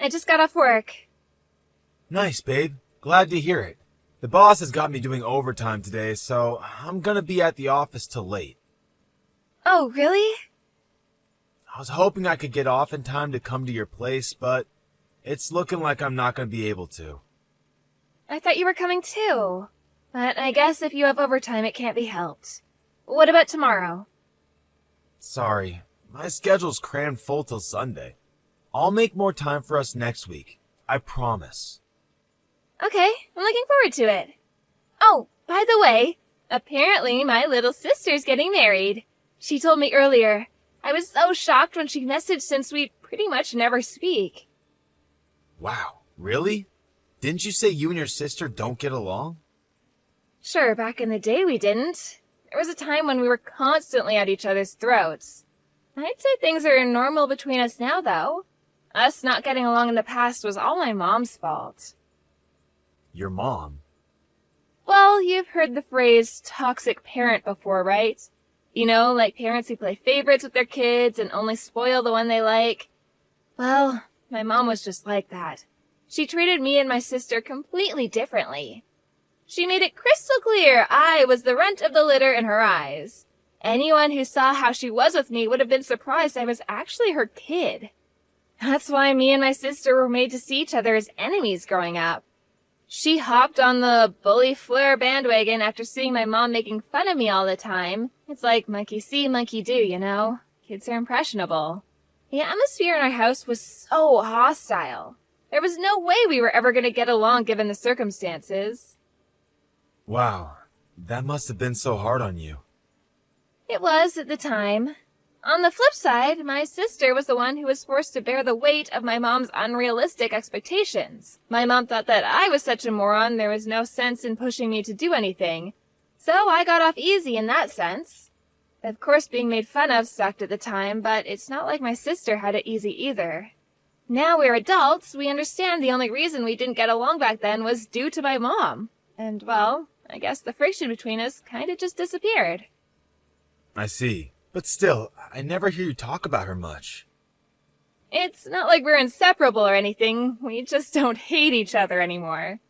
I just got off work. Nice, babe. Glad to hear it. The boss has got me doing overtime today, so I'm gonna be at the office till late. Oh, really? I was hoping I could get off in time to come to your place, but it's looking like I'm not gonna be able to. I thought you were coming too. But I guess if you have overtime, it can't be helped. What about tomorrow? Sorry, my schedule's crammed full till Sunday. I'll make more time for us next week. I promise. Okay, I'm looking forward to it. Oh, by the way, apparently my little sister's getting married. She told me earlier. I was so shocked when she messaged since we pretty much never speak. Wow, really? Didn't you say you and your sister don't get along? Sure, back in the day we didn't. There was a time when we were constantly at each other's throats. I'd say things are normal between us now, though. Us not getting along in the past was all my mom's fault. Your mom? Well, you've heard the phrase toxic parent before, right? You know, like parents who play favorites with their kids and only spoil the one they like. Well, my mom was just like that. She treated me and my sister completely differently. She made it crystal clear I was the runt of the litter in her eyes. Anyone who saw how she was with me would have been surprised I was actually her kid. That's why me and my sister were made to see each other as enemies growing up. She hopped on the bully Fleur bandwagon after seeing my mom making fun of me all the time. It's like monkey see, monkey do, you know? Kids are impressionable. The atmosphere in our house was so hostile. There was no way we were ever going to get along given the circumstances. Wow, that must have been so hard on you. It was at the time. On the flip side, my sister was the one who was forced to bear the weight of my mom's unrealistic expectations. My mom thought that I was such a moron there was no sense in pushing me to do anything. So I got off easy in that sense. Of course, being made fun of sucked at the time, but it's not like my sister had it easy either. Now we're adults, we understand the only reason we didn't get along back then was due to my mom. And, well, I guess the friction between us kind of just disappeared. I see. But still, I never hear you talk about her much. It's not like we're inseparable or anything. We just don't hate each other anymore.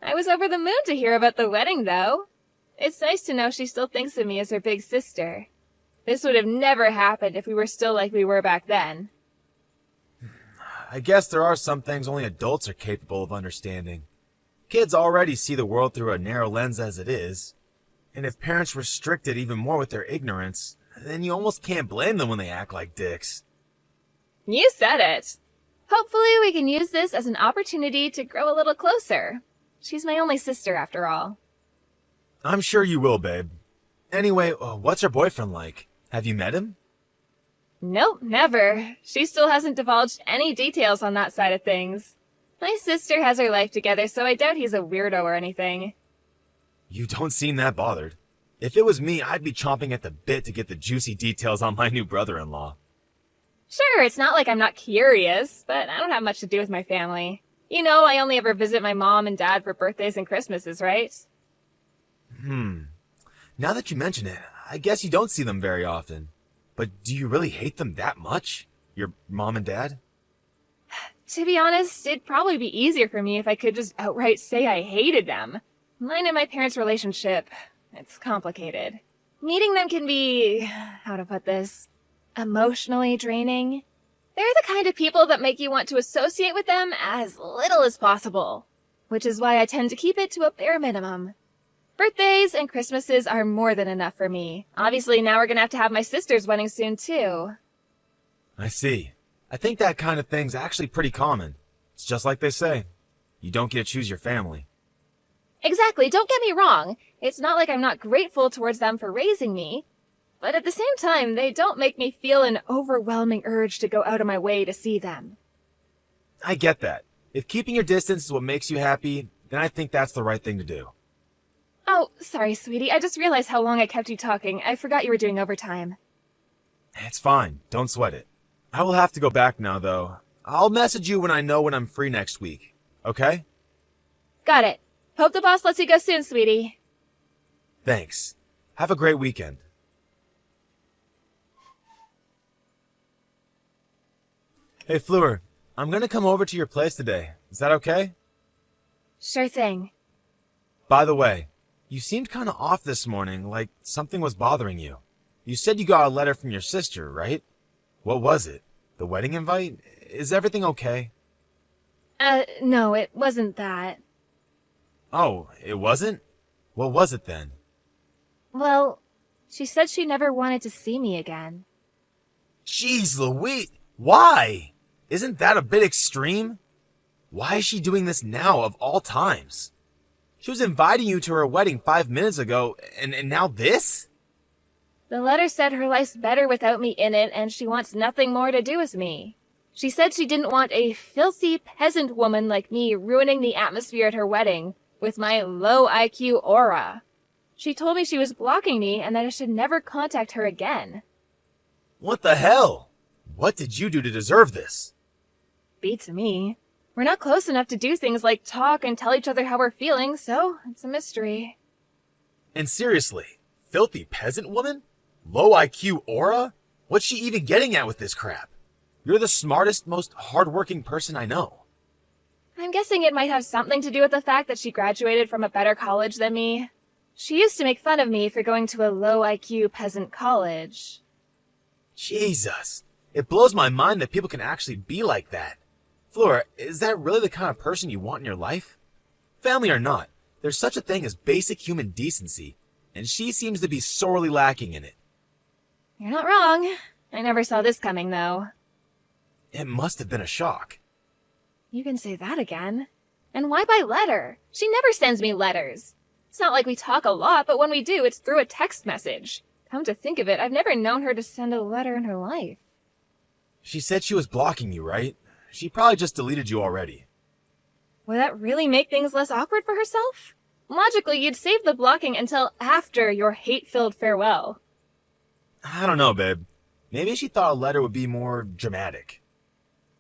I was over the moon to hear about the wedding, though. It's nice to know she still thinks of me as her big sister. This would have never happened if we were still like we were back then. I guess there are some things only adults are capable of understanding. Kids already see the world through a narrow lens as it is. And if parents restrict it even more with their ignorance, then you almost can't blame them when they act like dicks. You said it. Hopefully we can use this as an opportunity to grow a little closer. She's my only sister, after all. I'm sure you will, babe. Anyway, what's her boyfriend like? Have you met him? Nope, never. She still hasn't divulged any details on that side of things. My sister has her life together, so I doubt he's a weirdo or anything. You don't seem that bothered. If it was me, I'd be chomping at the bit to get the juicy details on my new brother-in-law. Sure, it's not like I'm not curious, but I don't have much to do with my family. You know, I only ever visit my mom and dad for birthdays and Christmases, right? Now that you mention it, I guess you don't see them very often. But do you really hate them that much? Your mom and dad? To be honest, it'd probably be easier for me if I could just outright say I hated them. Mine and my parents' relationship, it's complicated. Meeting them can be, how to put this, emotionally draining. They're the kind of people that make you want to associate with them as little as possible, which is why I tend to keep it to a bare minimum. Birthdays and Christmases are more than enough for me. Obviously, now we're gonna have my sister's wedding soon, too. I see. I think that kind of thing's actually pretty common. It's just like they say. You don't get to choose your family. Exactly, don't get me wrong. It's not like I'm not grateful towards them for raising me. But at the same time, they don't make me feel an overwhelming urge to go out of my way to see them. I get that. If keeping your distance is what makes you happy, then I think that's the right thing to do. Oh, sorry, sweetie. I just realized how long I kept you talking. I forgot you were doing overtime. It's fine. Don't sweat it. I will have to go back now, though. I'll message you when I know when I'm free next week. Okay? Got it. Hope the boss lets you go soon, sweetie. Thanks. Have a great weekend. Hey, Fleur. I'm gonna come over to your place today. Is that okay? Sure thing. By the way, you seemed kinda off this morning, like something was bothering you. You said you got a letter from your sister, right? What was it? The wedding invite? Is everything okay? No, it wasn't that. Oh, it wasn't? What was it then? Well, she said she never wanted to see me again. Jeez Louise, why? Isn't that a bit extreme? Why is she doing this now of all times? She was inviting you to her wedding 5 minutes ago, and now this? The letter said her life's better without me in it, and she wants nothing more to do with me. She said she didn't want a filthy peasant woman like me ruining the atmosphere at her wedding with my low IQ aura. She told me she was blocking me and that I should never contact her again. What the hell? What did you do to deserve this? Beats me. We're not close enough to do things like talk and tell each other how we're feeling, so it's a mystery. And seriously, filthy peasant woman? Low IQ aura? What's she even getting at with this crap? You're the smartest, most hardworking person I know. I'm guessing it might have something to do with the fact that she graduated from a better college than me. She used to make fun of me for going to a low IQ peasant college. Jesus, it blows my mind that people can actually be like that. Flora, is that really the kind of person you want in your life? Family or not, there's such a thing as basic human decency, and she seems to be sorely lacking in it. You're not wrong. I never saw this coming, though. It must have been a shock. You can say that again. And why by letter? She never sends me letters. It's not like we talk a lot, but when we do, it's through a text message. Come to think of it, I've never known her to send a letter in her life. She said she was blocking you, right? She probably just deleted you already. Would that really make things less awkward for herself? Logically, you'd save the blocking until after your hate-filled farewell. I don't know, babe. Maybe she thought a letter would be more dramatic.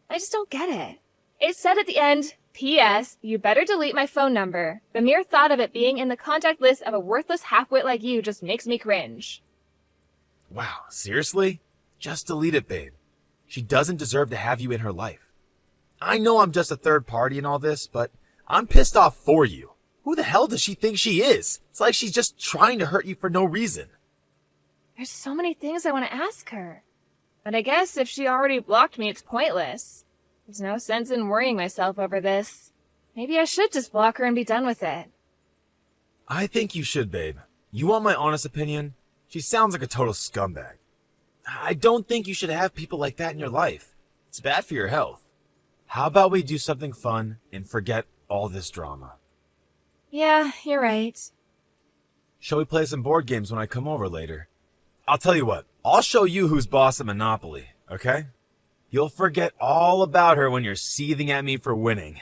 I just don't get it. It said at the end, P.S. You better delete my phone number. The mere thought of it being in the contact list of a worthless half-wit like you just makes me cringe. Wow, seriously? Just delete it, babe. She doesn't deserve to have you in her life. I know I'm just a third party in all this, but I'm pissed off for you. Who the hell does she think she is? It's like she's just trying to hurt you for no reason. There's so many things I want to ask her. But I guess if she already blocked me, it's pointless. There's no sense in worrying myself over this. Maybe I should just block her and be done with it. I think you should, babe. You want my honest opinion? She sounds like a total scumbag. I don't think you should have people like that in your life. It's bad for your health. How about we do something fun and forget all this drama? Yeah, you're right. Shall we play some board games when I come over later? I'll tell you what, I'll show you who's boss at Monopoly, okay? You'll forget all about her when you're seething at me for winning.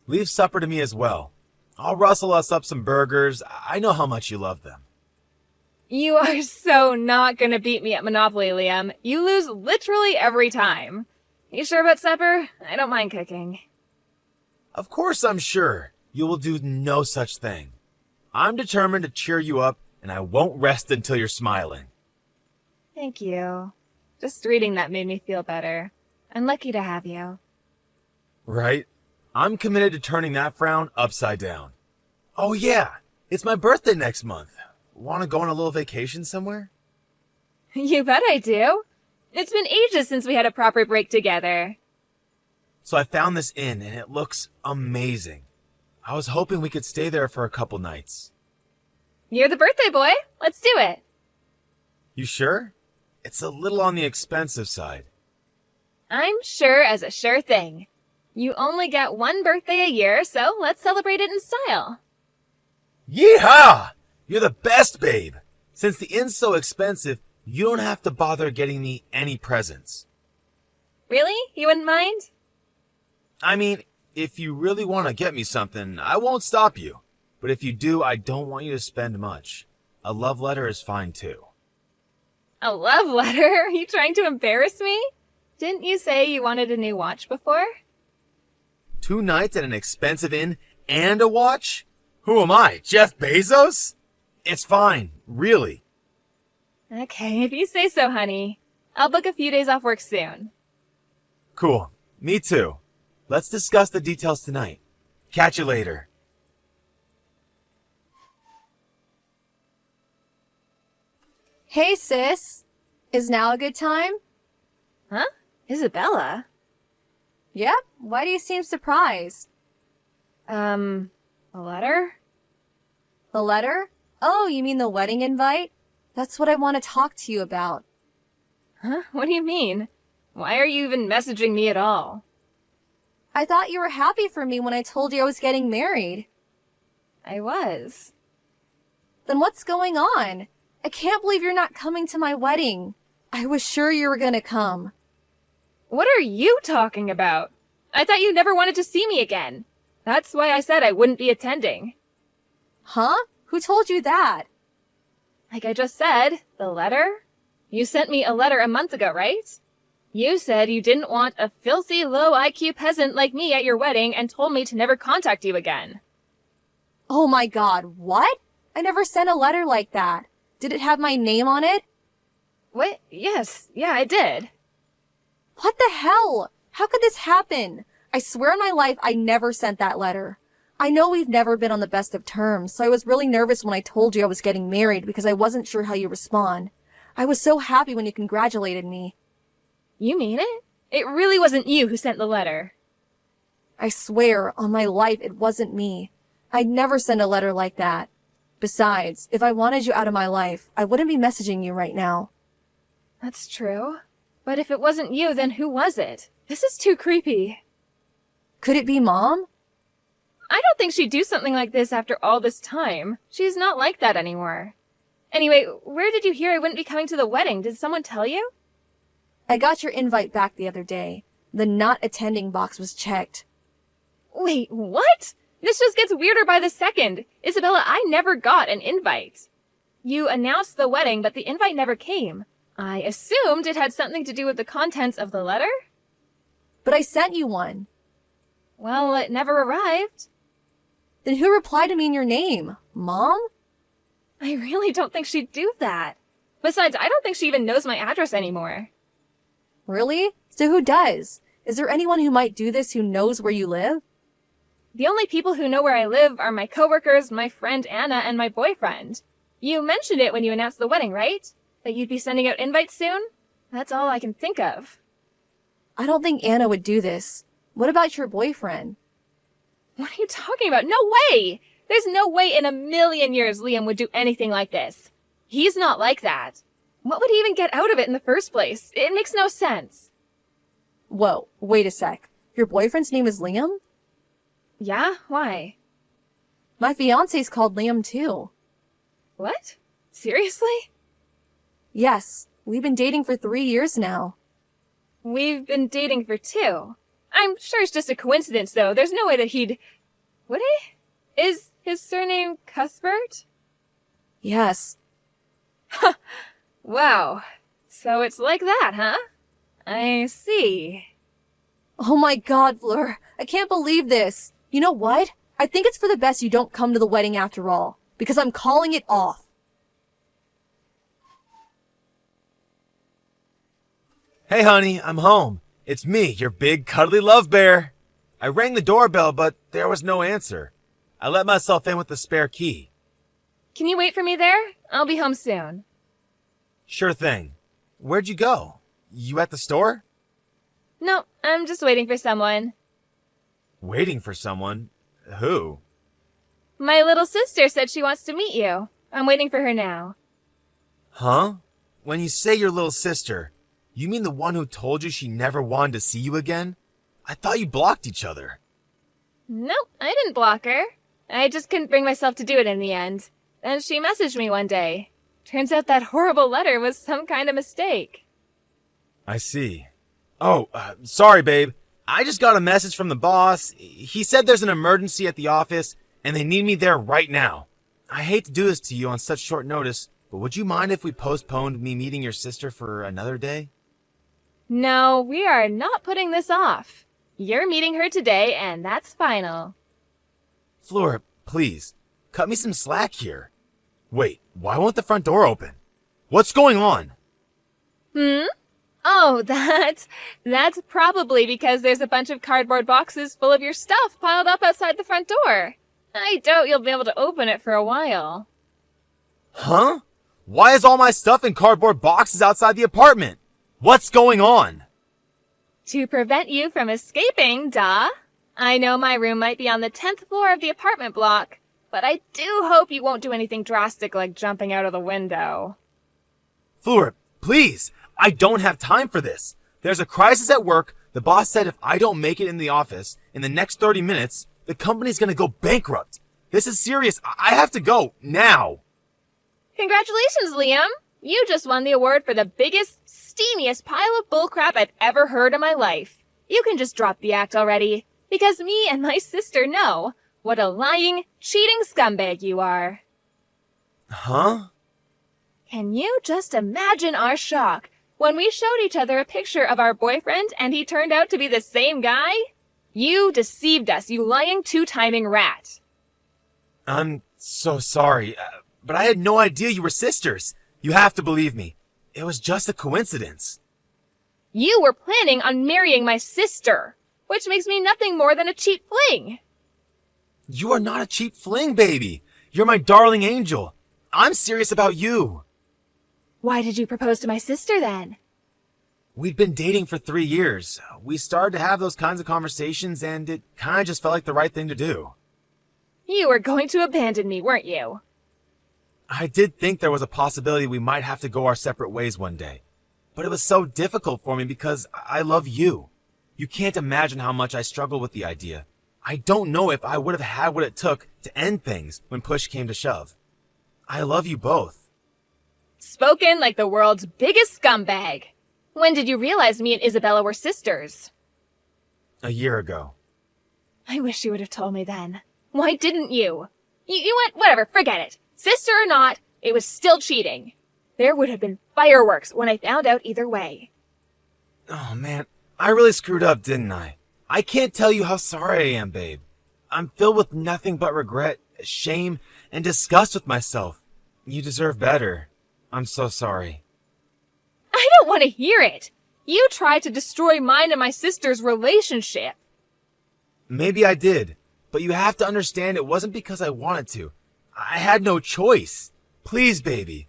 Leave supper to me as well. I'll rustle us up some burgers. I know how much you love them. You are so not gonna beat me at Monopoly, Liam. You lose literally every time. You sure about supper? I don't mind cooking. Of course I'm sure. You will do no such thing. I'm determined to cheer you up, and I won't rest until you're smiling. Thank you. Just reading that made me feel better. I'm lucky to have you. Right? I'm committed to turning that frown upside down. Oh yeah, it's my birthday next month. Want to go on a little vacation somewhere? You bet I do. It's been ages since we had a proper break together. So I found this inn, and it looks amazing. I was hoping we could stay there for a couple nights. You're the birthday boy. Let's do it. You sure? It's a little on the expensive side. I'm sure as a sure thing. You only get one birthday a year, so let's celebrate it in style. Yeehaw! You're the best, babe! Since the inn's so expensive, you don't have to bother getting me any presents. Really? You wouldn't mind? I mean, if you really want to get me something, I won't stop you. But if you do, I don't want you to spend much. A love letter is fine too. A love letter? Are you trying to embarrass me? Didn't you say you wanted a new watch before? 2 nights at an expensive inn and a watch? Who am I, Jeff Bezos? It's fine, really. Okay, if you say so, honey. I'll book a few days off work soon. Cool, me too. Let's discuss the details tonight. Catch you later. Hey, sis. Is now a good time? Huh? Isabella? Yep. Why do you seem surprised? A letter? The letter? Oh, you mean the wedding invite? That's what I want to talk to you about. Huh? What do you mean? Why are you even messaging me at all? I thought you were happy for me when I told you I was getting married. I was. Then what's going on? I can't believe you're not coming to my wedding. I was sure you were gonna come. What are you talking about? I thought you never wanted to see me again. That's why I said I wouldn't be attending. Huh? Who told you that? Like I just said, the letter? You sent me a letter a month ago, right? You said you didn't want a filthy, low IQ peasant like me at your wedding and told me to never contact you again. Oh my god, what? I never sent a letter like that. Did it have my name on it? What? Yes, yeah, I did. What the hell? How could this happen? I swear on my life I never sent that letter. I know we've never been on the best of terms, so I was really nervous when I told you I was getting married because I wasn't sure how you respond. I was so happy when you congratulated me. You mean it? It really wasn't you who sent the letter. I swear on my life it wasn't me. I'd never send a letter like that. Besides, if I wanted you out of my life, I wouldn't be messaging you right now. That's true. But if it wasn't you, then who was it? This is too creepy. Could it be Mom? I don't think she'd do something like this after all this time. She's not like that anymore. Anyway, where did you hear I wouldn't be coming to the wedding? Did someone tell you? I got your invite back the other day. The not attending box was checked. Wait, what? This just gets weirder by the second. Isabella, I never got an invite. You announced the wedding, but the invite never came. I assumed it had something to do with the contents of the letter? But I sent you one. Well, it never arrived. Then who replied to me in your name? Mom? I really don't think she'd do that. Besides, I don't think she even knows my address anymore. Really? So who does? Is there anyone who might do this who knows where you live? The only people who know where I live are my coworkers, my friend Anna, and my boyfriend. You mentioned it when you announced the wedding, right? That you'd be sending out invites soon? That's all I can think of. I don't think Anna would do this. What about your boyfriend? What are you talking about? No way! There's no way in a million years Liam would do anything like this. He's not like that. What would he even get out of it in the first place? It makes no sense. Whoa, wait a sec. Your boyfriend's name is Liam? Yeah? Why? My fiance's called Liam too. What? Seriously? Yes, we've been dating for 3 years now. We've been dating for 2. I'm sure it's just a coincidence, though. There's no way that he'd... Would he? Is his surname Cuthbert? Yes. Wow. So it's like that, huh? I see. Oh my god, Fleur. I can't believe this. You know what? I think it's for the best you don't come to the wedding after all, because I'm calling it off. Hey honey, I'm home. It's me, your big cuddly love bear. I rang the doorbell, but there was no answer. I let myself in with the spare key. Can you wait for me there? I'll be home soon. Sure thing. Where'd you go? You at the store? No, I'm just waiting for someone. Waiting for someone? Who? My little sister said she wants to meet you. I'm waiting for her now. Huh? When you say your little sister, you mean the one who told you she never wanted to see you again? I thought you blocked each other. Nope, I didn't block her. I just couldn't bring myself to do it in the end. Then she messaged me one day. Turns out that horrible letter was some kind of mistake. I see. Oh, sorry, babe. I just got a message from the boss. He said there's an emergency at the office, and they need me there right now. I hate to do this to you on such short notice, but would you mind if we postponed me meeting your sister for another day? No, we are not putting this off. You're meeting her today, and that's final. Fleur, please, cut me some slack here. Wait, why won't the front door open? What's going on? Oh, that's probably because there's a bunch of cardboard boxes full of your stuff piled up outside the front door. I doubt you'll be able to open it for a while. Huh? Why is all my stuff in cardboard boxes outside the apartment? What's going on? To prevent you from escaping, duh. I know my room might be on the 10th floor of the apartment block, but I do hope you won't do anything drastic like jumping out of the window. Fleur, please, I don't have time for this. There's a crisis at work. The boss said if I don't make it in the office in the next 30 minutes, the company's gonna go bankrupt. This is serious. I have to go, now. Congratulations, Liam! You just won the award for the biggest, steamiest pile of bullcrap I've ever heard in my life. You can just drop the act already, because me and my sister know what a lying, cheating scumbag you are. Huh? Can you just imagine our shock when we showed each other a picture of our boyfriend and he turned out to be the same guy? You deceived us, you lying two-timing rat. I'm so sorry, but I had no idea you were sisters. You have to believe me. It was just a coincidence. You were planning on marrying my sister, which makes me nothing more than a cheap fling. You are not a cheap fling, baby. You're my darling angel. I'm serious about you. Why did you propose to my sister then? We'd been dating for 3 years. We started to have those kinds of conversations, and it kind of just felt like the right thing to do. You were going to abandon me, weren't you? I did think there was a possibility we might have to go our separate ways one day. But it was so difficult for me because I love you. You can't imagine how much I struggled with the idea. I don't know if I would have had what it took to end things when push came to shove. I love you both. Spoken like the world's biggest scumbag. When did you realize me and Isabella were sisters? A year ago. I wish you would have told me then. Why didn't you? You went, whatever, forget it. Sister or not, it was still cheating. There would have been fireworks when I found out either way. Oh man, I really screwed up, didn't I? I can't tell you how sorry I am, babe. I'm filled with nothing but regret, shame, and disgust with myself. You deserve better. I'm so sorry. I don't want to hear it. You tried to destroy mine and my sister's relationship. Maybe I did, but you have to understand it wasn't because I wanted to. I had no choice. Please, baby.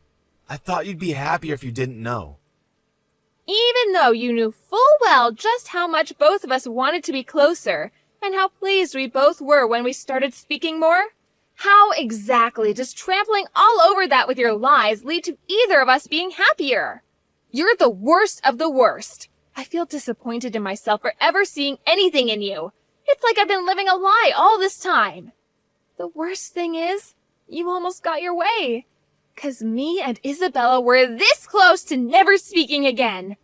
I thought you'd be happier if you didn't know. Even though you knew full well just how much both of us wanted to be closer, and how pleased we both were when we started speaking more? How exactly does trampling all over that with your lies lead to either of us being happier? You're the worst of the worst. I feel disappointed in myself for ever seeing anything in you. It's like I've been living a lie all this time. The worst thing is, you almost got your way. 'Cause me and Isabella were this close to never speaking again.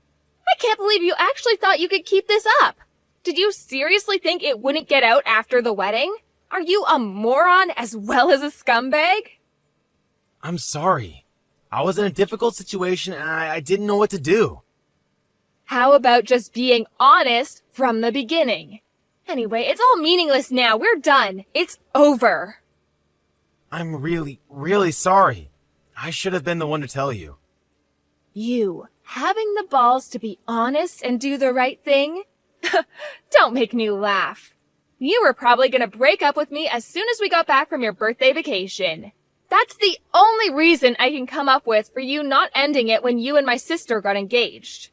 I can't believe you actually thought you could keep this up. Did you seriously think it wouldn't get out after the wedding? Are you a moron as well as a scumbag? I'm sorry. I was in a difficult situation and I didn't know what to do. How about just being honest from the beginning? Anyway, it's all meaningless now. We're done. It's over. I'm really, really sorry. I should have been the one to tell you. You having the balls to be honest and do the right thing? Don't make me laugh. You were probably going to break up with me as soon as we got back from your birthday vacation. That's the only reason I can come up with for you not ending it when you and my sister got engaged.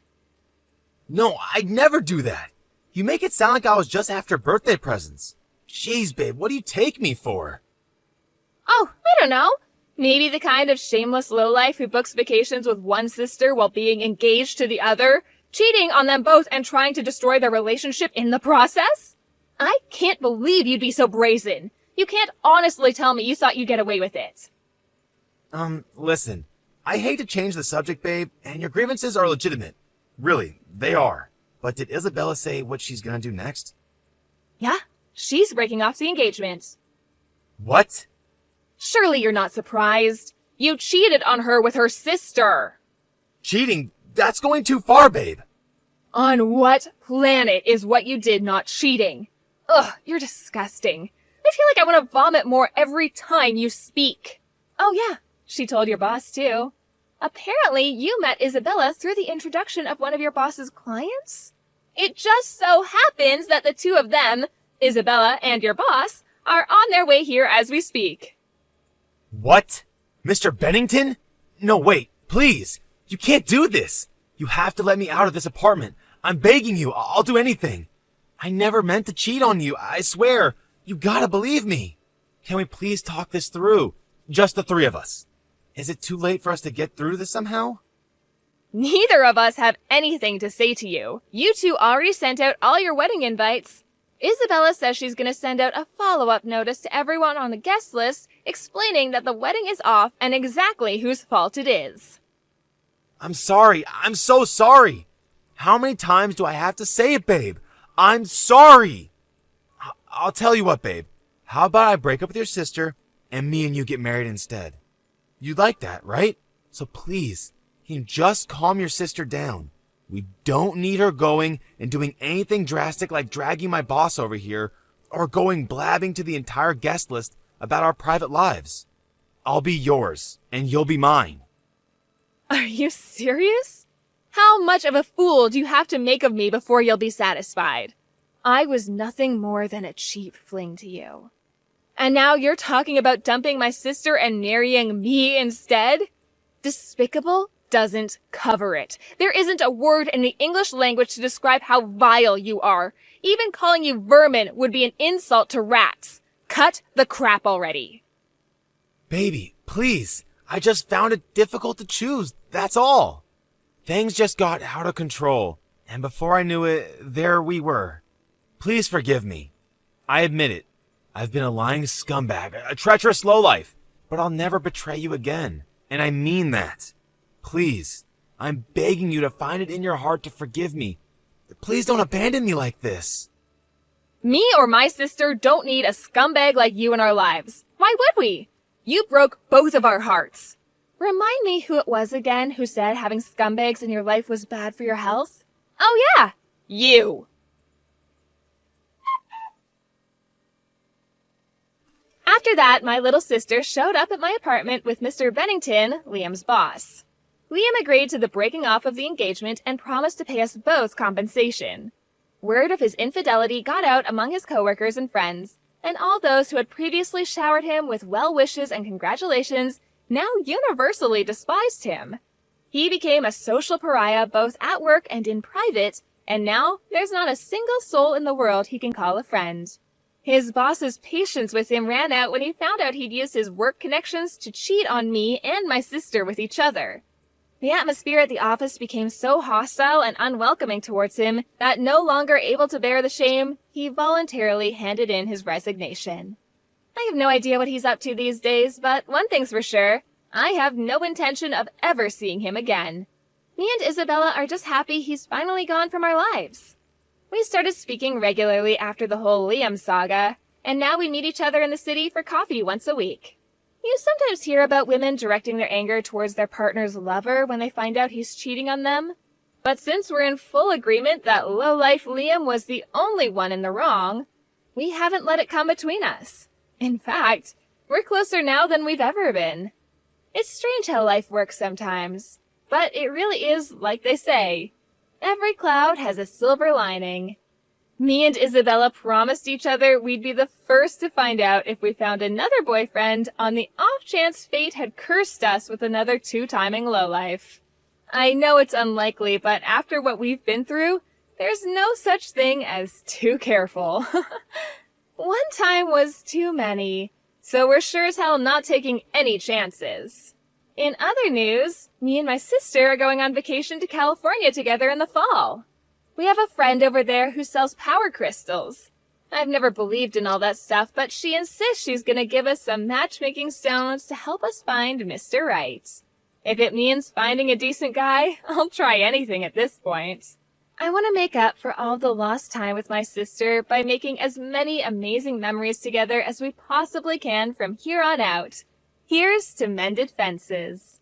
No, I'd never do that. You make it sound like I was just after birthday presents. Jeez, babe, what do you take me for? Oh, I don't know. Maybe the kind of shameless lowlife who books vacations with one sister while being engaged to the other, cheating on them both and trying to destroy their relationship in the process? I can't believe you'd be so brazen. You can't honestly tell me you thought you'd get away with it. Listen. I hate to change the subject, babe, and your grievances are legitimate. Really, they are. But did Isabella say what she's gonna do next? Yeah, she's breaking off the engagement. What? Surely you're not surprised. You cheated on her with her sister. Cheating? That's going too far, babe. On what planet is what you did not cheating? Ugh, you're disgusting. I feel like I want to vomit more every time you speak. Oh yeah, she told your boss too. Apparently, you met Isabella through the introduction of one of your boss's clients? It just so happens that the two of them, Isabella and your boss, are on their way here as we speak. What? Mr. Bennington? No, wait, please. You can't do this. You have to let me out of this apartment. I'm begging you. I'll do anything. I never meant to cheat on you. I swear. You gotta believe me. Can we please talk this through? Just the three of us. Is it too late for us to get through this somehow? Neither of us have anything to say to you. You two already sent out all your wedding invites. Isabella says she's going to send out a follow-up notice to everyone on the guest list explaining that the wedding is off and exactly whose fault it is. I'm sorry. I'm so sorry. How many times do I have to say it, babe? I'm sorry. I'll tell you what, babe. How about I break up with your sister and me and you get married instead? You'd like that, right? So please, can you just calm your sister down? We don't need her going and doing anything drastic like dragging my boss over here or going blabbing to the entire guest list about our private lives. I'll be yours and you'll be mine. Are you serious? How much of a fool do you have to make of me before you'll be satisfied? I was nothing more than a cheap fling to you. And now you're talking about dumping my sister and marrying me instead? Despicable doesn't cover it. There isn't a word in the English language to describe how vile you are. Even calling you vermin would be an insult to rats. Cut the crap already. Baby, please. I just found it difficult to choose. That's all. Things just got out of control. And before I knew it, there we were. Please forgive me. I admit it. I've been a lying scumbag, a treacherous lowlife. But I'll never betray you again. And I mean that. Please, I'm begging you to find it in your heart to forgive me. Please don't abandon me like this. Me or my sister don't need a scumbag like you in our lives. Why would we? You broke both of our hearts. Remind me who it was again who said having scumbags in your life was bad for your health? Oh yeah, you. After that, my little sister showed up at my apartment with Mr. Bennington, Liam's boss. Liam agreed to the breaking off of the engagement and promised to pay us both compensation. Word of his infidelity got out among his coworkers and friends, and all those who had previously showered him with well wishes and congratulations now universally despised him. He became a social pariah both at work and in private, and now there's not a single soul in the world he can call a friend. His boss's patience with him ran out when he found out he'd used his work connections to cheat on me and my sister with each other. The atmosphere at the office became so hostile and unwelcoming towards him that no longer able to bear the shame, he voluntarily handed in his resignation. I have no idea what he's up to these days, but one thing's for sure, I have no intention of ever seeing him again. Me and Isabella are just happy he's finally gone from our lives. We started speaking regularly after the whole Liam saga, and now we meet each other in the city for coffee once a week. You sometimes hear about women directing their anger towards their partner's lover when they find out he's cheating on them. But since we're in full agreement that lowlife Liam was the only one in the wrong, we haven't let it come between us. In fact, we're closer now than we've ever been. It's strange how life works sometimes, but it really is like they say. Every cloud has a silver lining. Me and Isabella promised each other we'd be the first to find out if we found another boyfriend on the off chance fate had cursed us with another two-timing lowlife. I know it's unlikely, but after what we've been through, there's no such thing as too careful. One time was too many, so we're sure as hell not taking any chances. In other news, me and my sister are going on vacation to California together in the fall. We have a friend over there who sells power crystals. I've never believed in all that stuff, but she insists she's gonna give us some matchmaking stones to help us find Mr. Right. If it means finding a decent guy, I'll try anything at this point. I want to make up for all the lost time with my sister by making as many amazing memories together as we possibly can from here on out. Here's to mended fences.